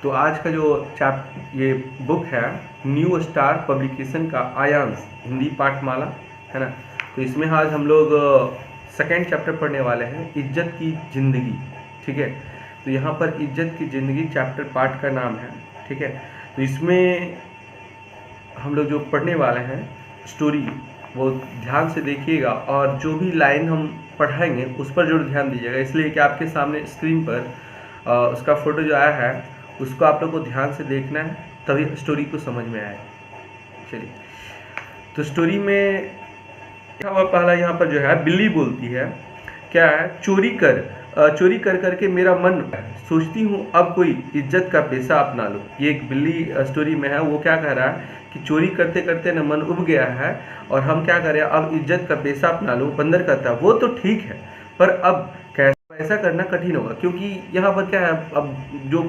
तो आज का जो ये बुक है न्यू स्टार पब्लिकेशन का आयांश हिंदी पाठमाला है ना। तो इसमें आज हम लोग सेकेंड चैप्टर पढ़ने वाले हैं, इज्जत की ज़िंदगी। ठीक है, तो यहाँ पर इज्जत की ज़िंदगी चैप्टर पाठ का नाम है। ठीक है, तो इसमें हम लोग जो पढ़ने वाले हैं स्टोरी वो ध्यान से देखिएगा और जो भी लाइन हम पढ़ाएंगे उस पर जरूर ध्यान दीजिएगा, इसलिए कि आपके सामने स्क्रीन पर उसका फ़ोटो जो आया है उसको आप लोग को ध्यान से देखना है, तभी स्टोरी को समझ में आए। चलिए, तो स्टोरी में लिखा हुआ पहला यहाँ पर जो है बिल्ली बोलती है, क्या है, चोरी कर करके मेरा मन सोचती हूँ अब कोई इज्जत का पेशा अपना लो। ये एक बिल्ली स्टोरी में है, वो क्या कह रहा है कि चोरी करते करते न मन उब गया है और हम क्या करें, अब इज्जत का पेशा अपना लो। बंदर कहता है वो तो ठीक है, पर अब ऐसा करना कठिन होगा, क्योंकि यहाँ पर क्या है, अब जो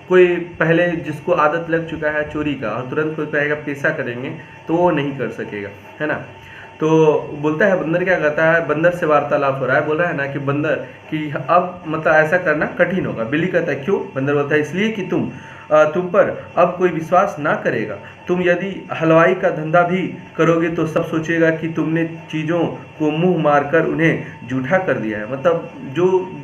कोई पहले जिसको आदत लग चुका है चोरी का और तुरंत कोई कहेगा पेशा करेंगे तो वो नहीं कर सकेगा, है ना। तो बोलता है बंदर, क्या कहता है, बंदर से वार्तालाप हो रहा है, बोल रहा है ना कि बंदर कि अब मतलब ऐसा करना कठिन होगा। बिल्ली कहता है क्यों? बंदर बोलता है इसलिए कि तुम पर अब कोई विश्वास ना करेगा। तुम यदि हलवाई का धंधा भी करोगे तो सब सोचेगा कि तुमने चीज़ों को मुंह मारकर उन्हें जूठा कर दिया है। मतलब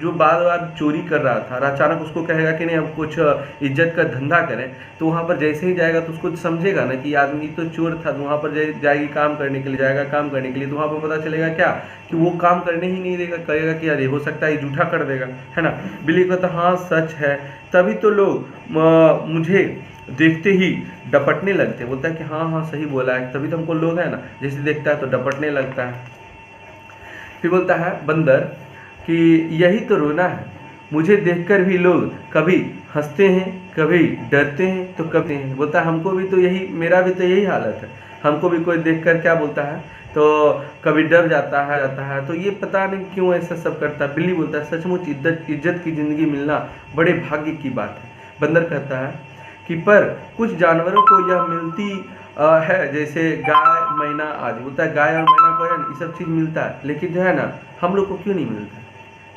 जो बार बार चोरी कर रहा था अचानक उसको कहेगा कि नहीं अब कुछ इज्जत का धंधा करें, तो वहाँ पर जैसे ही जाएगा तो उसको समझेगा ना कि आदमी तो चोर था, तो वहाँ पर जाएगी काम करने के लिए, जाएगा काम करने के लिए, तो वहाँ पर पता चलेगा क्या कि वो काम करने ही नहीं देगा, कहेगा कि अरे हो सकता है जूठा कर देगा, है ना। बिल्ली कहता हाँ सच है, तभी तो लोग मुझे देखते ही डपटने लगते। बोलता है कि हाँ हाँ सही बोला है, तभी तो हमको लोग है ना जैसे देखता है तो डपटने लगता है। फिर बोलता है बंदर कि यही तो रोना है, मुझे देखकर भी लोग कभी हंसते हैं, कभी डरते हैं तो कभी हैं। बोलता है हमको भी तो यही, मेरा भी तो यही हालत है, हमको भी कोई देखकर क्या बोलता है तो कभी डर जाता है, तो ये पता नहीं क्यों ऐसा सब करता है। बिल्ली बोलता है सचमुच इज्जत की ज़िंदगी मिलना बड़े भाग्य की बात है। बंदर कहता है कि पर कुछ जानवरों को यह मिलती है, जैसे गाय मैना आदि। बोलता है गाय और मैना को है ये सब चीज़ मिलता है, लेकिन जो है ना हम लोग को क्यों नहीं मिलता।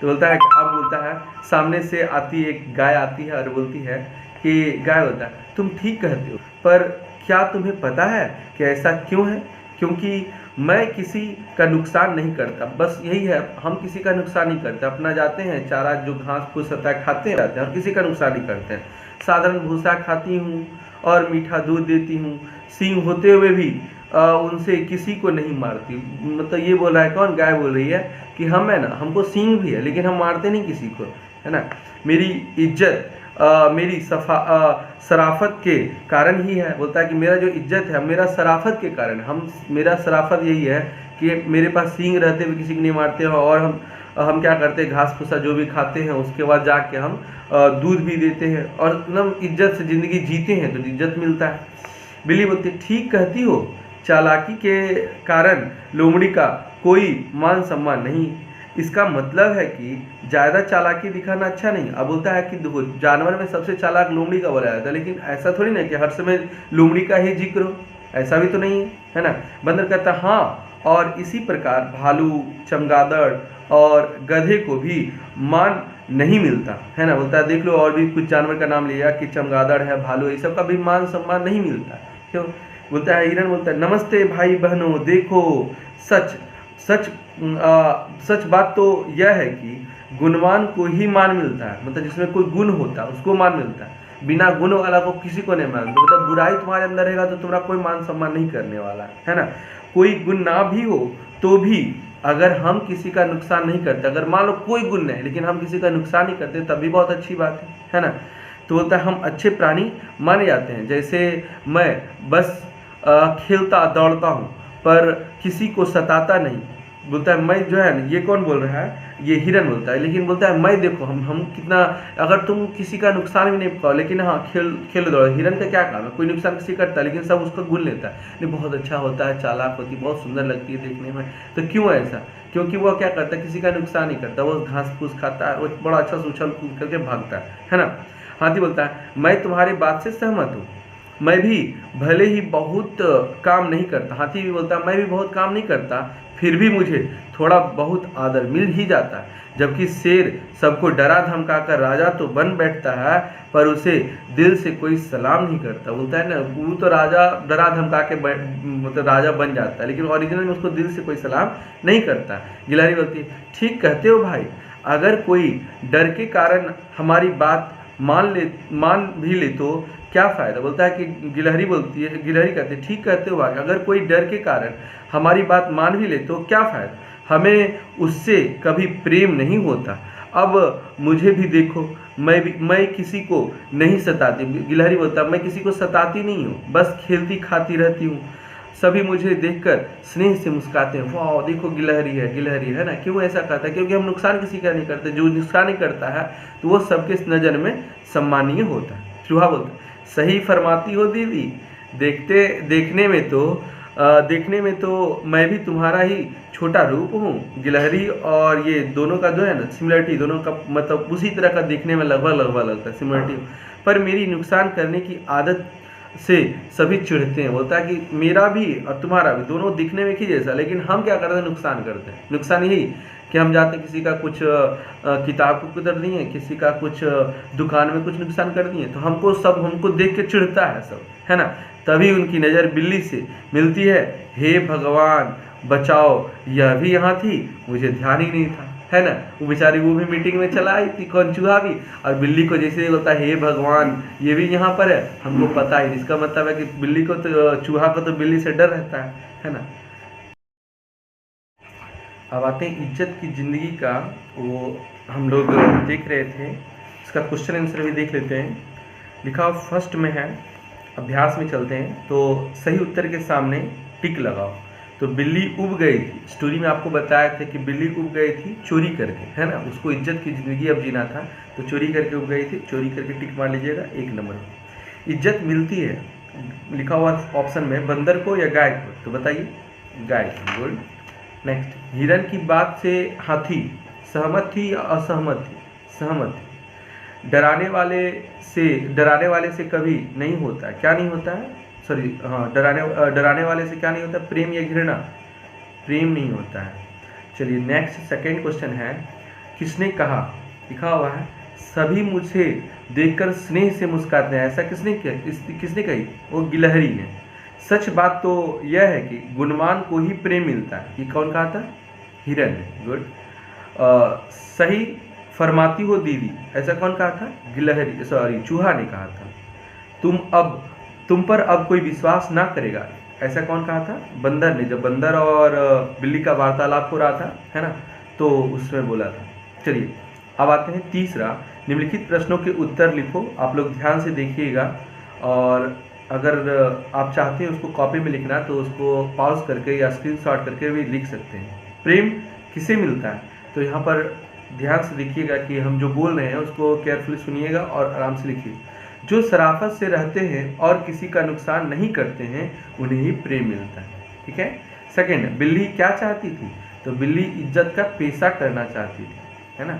तो बोलता है अब बोलता है सामने से आती एक गाय आती है और बोलती है कि गाय बोलता है तुम ठीक कहते हो, पर क्या तुम्हें पता है कि ऐसा क्यों है? क्योंकि मैं किसी का नुकसान नहीं करता, बस यही है, हम किसी का नुकसान नहीं करते, अपना जाते हैं चारा जो घास फूस होता है खाते रहते हैं और किसी का नुकसान नहीं करते हैं। साधारण भूसा खाती हूँ और मीठा दूध देती हूँ, सींग होते हुए भी उनसे किसी को नहीं मारती। मतलब ये बोल रहा है कौन? गाय बोल रही है कि हम है ना, हमको सींग भी है लेकिन हम मारते नहीं किसी को, है ना। मेरी इज्जत मेरी शराफत के कारण ही है। बोलता है कि मेरा जो इज्जत है मेरा शराफत के कारण, मेरा शराफत यही है कि मेरे पास सींग रहते हुए किसी को नहीं मारते हो, और हम क्या करते हैं घास भूसा जो भी खाते हैं उसके बाद जाके हम दूध भी देते हैं और एकदम इज्जत से ज़िंदगी जीते हैं तो इज्जत मिलता है। बिल्ली बोलती ठीक कहती हो, चालाकी के कारण लोमड़ी का कोई मान सम्मान नहीं। इसका मतलब है कि ज़्यादा चालाकी दिखाना अच्छा नहीं। अब बोलता है कि देखो जानवर में सबसे चालाक लोमड़ी का बोला जाता है, लेकिन ऐसा थोड़ी ना कि हर समय लोमड़ी का ही जिक्र हो, ऐसा भी तो नहीं है ना। बंदर कहता हाँ, और इसी प्रकार भालू, चमगादड़ और गधे को भी मान नहीं मिलता, है ना। बोलता है देख लो और भी कुछ जानवर का नाम लिया कि चमगादड़ है, भालू, ये सब का भी मान सम्मान नहीं मिलता। क्यों? बोलता है हिरण बोलता है नमस्ते भाई बहनों, देखो सच सच सच बात तो यह है कि गुणवान को ही मान मिलता है, मतलब जिसमें कोई गुण होता है उसको मान मिलता है, बिना गुण वाला को किसी को नहीं मानते। मतलब बुराई तुम्हारे अंदर रहेगा तो तुम्हारा कोई मान सम्मान नहीं करने वाला है ना। कोई गुण ना भी हो तो भी अगर हम किसी का नुकसान नहीं करते, अगर मान लो कोई गुण नहीं लेकिन हम किसी का नुकसान नहीं करते तब भी बहुत अच्छी बात है ना। तो बोलता है हम अच्छे प्राणी माने जाते हैं, जैसे मैं बस खेलता दौड़ता हूँ पर किसी को सताता नहीं। बोलता है मैं जो है ना, ये कौन बोल रहा है? ये हिरन बोलता है, लेकिन बोलता है मैं देखो हम कितना, अगर तुम किसी का नुकसान भी नहीं पाओ लेकिन हाँ खेल दौड़ो। हिरन का क्या काम है, कोई नुकसान किसी करता है लेकिन सब उसका गुण लेता है, नहीं बहुत अच्छा होता है, चालाक होती है, बहुत सुंदर लगती है देखने में। तो क्यों ऐसा? क्योंकि वो क्या करता है, किसी का नुकसान नहीं करता, वो घास फूस खाता है, वो बड़ा अच्छा से उछल कूद करके भागता है ना। हाथी बोलता है मैं तुम्हारी बात से सहमत हूँ, मैं भी भले ही बहुत काम नहीं करता। हाथी भी बोलता है मैं भी बहुत काम नहीं करता, फिर भी मुझे थोड़ा बहुत आदर मिल ही जाता है। जबकि शेर सबको डरा धमका कर राजा तो बन बैठता है पर उसे दिल से कोई सलाम नहीं करता। बोलता है ना, वो तो राजा डरा धमका के मतलब राजा बन जाता है, लेकिन ओरिजिनल में उसको दिल से कोई सलाम नहीं करता। गिलहरी बोलती है, ठीक कहते हो भाई, अगर कोई डर के कारण हमारी बात मान भी ले तो क्या फ़ायदा। बोलता है कि गिलहरी बोलती है, गिलहरी कहते हैं, ठीक कहते हो भाई, अगर कोई डर के कारण हमारी बात मान भी ले तो क्या फ़ायदा, हमें उससे कभी प्रेम नहीं होता। अब मुझे भी देखो, मैं किसी को नहीं सताती। गिलहरी बोलता है, मैं किसी को सताती नहीं हूँ, बस खेलती खाती रहती हूँ। सभी मुझे देखकर स्नेह से मुस्काते हैं, वाह देखो गिलहरी है ना। क्यों ऐसा कहता है? क्योंकि हम नुकसान किसी का नहीं करते, जो नुकसान नहीं करता है तो वो सबके नज़र में सम्मानीय होता है। चूहा बोलता है, सही फरमाती हो दीदी, देखने में तो मैं भी तुम्हारा ही छोटा रूप हूँ। गिलहरी और ये दोनों का जो है ना सिमिलरिटी, दोनों का मतलब उसी तरह का दिखने में लगभग लगता है, सिमिलरिटी। पर मेरी नुकसान करने की आदत से सभी चिढ़ते हैं। बोलता है कि मेरा भी और तुम्हारा भी दोनों दिखने में ही जैसा, लेकिन हम क्या करते हैं, नुकसान करते हैं। नुकसान यही कि हम जाते हैं किसी का कुछ किताब को कुतर दिए, किसी का कुछ दुकान में कुछ नुकसान कर दिए, तो हमको देख के चिढ़ता है सब, है ना। तभी उनकी नज़र बिल्ली से मिलती है। हे भगवान बचाओ, यह भी यहाँ थी, मुझे ध्यान ही नहीं था, है ना। वो बेचारी वो भी मीटिंग में चला आई थी, कौन, चूहा भी। और बिल्ली को जैसे होता है, हे भगवान ये भी यहाँ पर है, हमको पता है। इसका मतलब है कि बिल्ली को तो, चूहा को तो बिल्ली से डर रहता है ना। अब आते हैं इज्जत की ज़िंदगी का, वो हम लोग देख रहे थे, इसका क्वेश्चन आंसर भी देख लेते हैं। लिखा फर्स्ट में है, अभ्यास में चलते हैं। तो सही उत्तर के सामने टिक लगाओ। तो बिल्ली उब गई थी, स्टोरी में आपको बताया था कि बिल्ली उब गई थी चोरी करके, है ना। उसको इज्जत की ज़िंदगी अब जीना था, तो चोरी करके उब गई थी, चोरी करके टिक मार लीजिएगा 1 नंबर। इज्जत मिलती है, लिखा हुआ ऑप्शन में, बंदर को या गाय को, तो बताइए गाय। गुड। नेक्स्ट, हिरन की बात से हाथी सहमत थी या असहमत थी? सहमत थी। डराने वाले से कभी नहीं होता, क्या नहीं होता है, सॉरी हाँ, डराने वाले से क्या नहीं होता, प्रेम या घृणा? प्रेम नहीं होता है। चलिए नेक्स्ट सेकंड क्वेश्चन है, किसने कहा? लिखा हुआ है, सभी मुझे देखकर स्नेह से मुस्कुराते हैं, ऐसा किसने कही? वो गिलहरी ने। सच बात तो यह है कि गुणवान को ही प्रेम मिलता है, ये कौन कहा था? हिरन ने। गुड। सही फरमाती हो दीदी, ऐसा कौन कहा था? गिलहरी, सॉरी चूहा ने कहा था। तुम पर अब कोई विश्वास ना करेगा, ऐसा कौन कहा था? बंदर ने, जब बंदर और बिल्ली का वार्तालाप हो रहा था, है ना, तो उसमें बोला था। चलिए अब आते हैं तीसरा, निम्नलिखित प्रश्नों के उत्तर लिखो। आप लोग ध्यान से देखिएगा, और अगर आप चाहते हैं उसको कॉपी में लिखना तो उसको पॉज करके या स्क्रीनशॉट करके भी लिख सकते हैं। प्रेम किसे मिलता है? तो यहाँ पर ध्यान से देखिएगा कि हम जो बोल रहे हैं उसको केयरफुली सुनिएगा और आराम से लिखिए। जो शराफत से रहते हैं और किसी का नुकसान नहीं करते हैं, उन्हें ही प्रेम मिलता है। ठीक है। सेकंड, बिल्ली क्या चाहती थी? तो बिल्ली इज्जत का पेशा करना चाहती थी, है ना।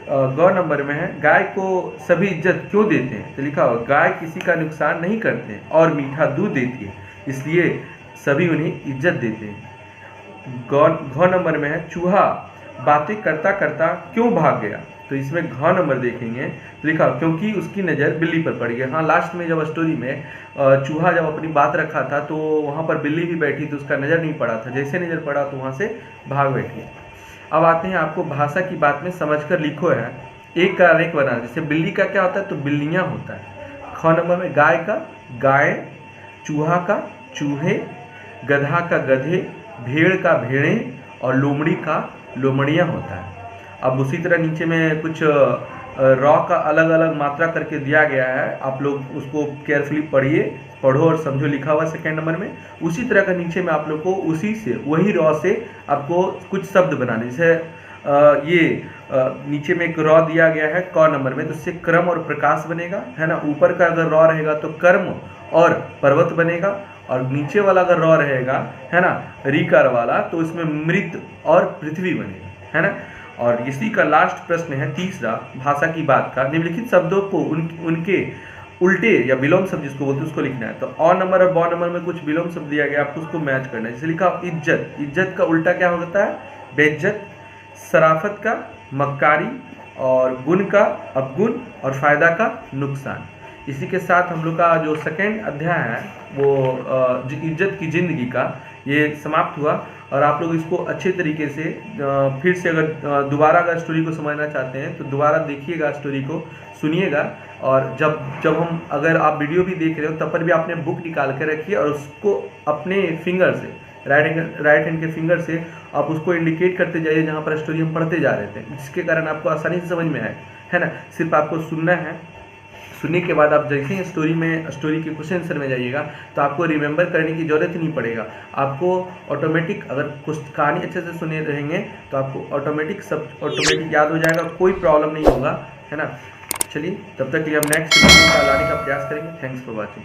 ग नंबर में है, गाय को सभी इज्जत क्यों देते हैं? तो लिखा हुआ, गाय किसी का नुकसान नहीं करते और मीठा दूध देती है, इसलिए सभी उन्हें इज्जत देते हैं। घ नंबर में है, चूहा बातें करता करता क्यों भाग गया? तो इसमें घ नंबर देखेंगे तो लिखा, क्योंकि उसकी नज़र बिल्ली पर पड़ गई। हाँ, लास्ट में जब स्टोरी में चूहा जब अपनी बात रखा था तो वहाँ पर बिल्ली भी बैठी थी, उसका नज़र नहीं पड़ा था, जैसे नज़र पड़ा तो वहाँ से भाग बैठी। अब आते हैं, आपको भाषा की बात में समझकर लिखो है, एक का अनेक बनाना। जैसे बिल्ली का क्या होता है, तो बिल्लियाँ होता है। ख नंबर में गाय का गाय, चूहा का चूहे, गधा का गधे, भेड़ का भेड़ें और लोमड़ी का लोमड़ियाँ होता है। अब उसी तरह नीचे में कुछ रॉ का अलग अलग मात्रा करके दिया गया है, आप लोग उसको केयरफुली पढ़ो और समझो, लिखा हुआ सेकंड नंबर में। उसी तरह का नीचे में आप लोग को उसी से, वही रॉ से आपको कुछ शब्द बनाने। जैसे नीचे में एक रॉ दिया गया है क नंबर में, तो इससे क्रम और प्रकाश बनेगा, है ना। ऊपर का अगर रॉ रहेगा तो कर्म और पर्वत बनेगा, और नीचे वाला अगर रॉ रहेगा, है ना, रीकार वाला, तो इसमें मृत और पृथ्वी बनेगा, है ना। और इसी का लास्ट प्रश्न है तीसरा, भाषा की बात का। निम्नलिखित शब्दों को उनके उल्टे या विलोम शब्द जिसको बोलते हैं उसको लिखना है। तो अ नंबर और ब नंबर में कुछ विलोम शब्द दिया गया, आपको उसको मैच करना है। जैसे लिखा इज्जत, इज्जत का उल्टा क्या होता है? बेइज्जत। शराफत का मक्कारी और गुण का अवगुण और फ़ायदा का नुकसान। इसी के साथ हम लोग का जो सेकेंड अध्याय है वो जो इज्जत की ज़िंदगी का ये समाप्त हुआ। और आप लोग इसको अच्छे तरीके से फिर से अगर दोबारा अगर स्टोरी को समझना चाहते हैं तो दोबारा देखिएगा, स्टोरी को सुनिएगा। और जब हम अगर आप वीडियो भी देख रहे हो तब पर भी आपने बुक निकाल के रखिए और उसको अपने फिंगर से राइट हैंड के फिंगर से आप उसको इंडिकेट करते जाइए जहाँ पर स्टोरी हम पढ़ते जा रहे थे, जिसके कारण आपको आसानी से समझ में आए, है ना। सिर्फ आपको सुनना है, सुनने के बाद आप जैसे ही स्टोरी के क्वेश्चन आंसर में जाइएगा तो आपको रिमेंबर करने की ज़रूरत ही नहीं पड़ेगा। आपको ऑटोमेटिक अगर कुछ कहानी अच्छे से सुने रहेंगे तो आपको ऑटोमेटिक याद हो जाएगा, कोई प्रॉब्लम नहीं होगा, है ना। चलिए तब तक के लिए हम नेक्स्ट वीडियो का लाने का प्रयास करेंगे। Thanks for watching.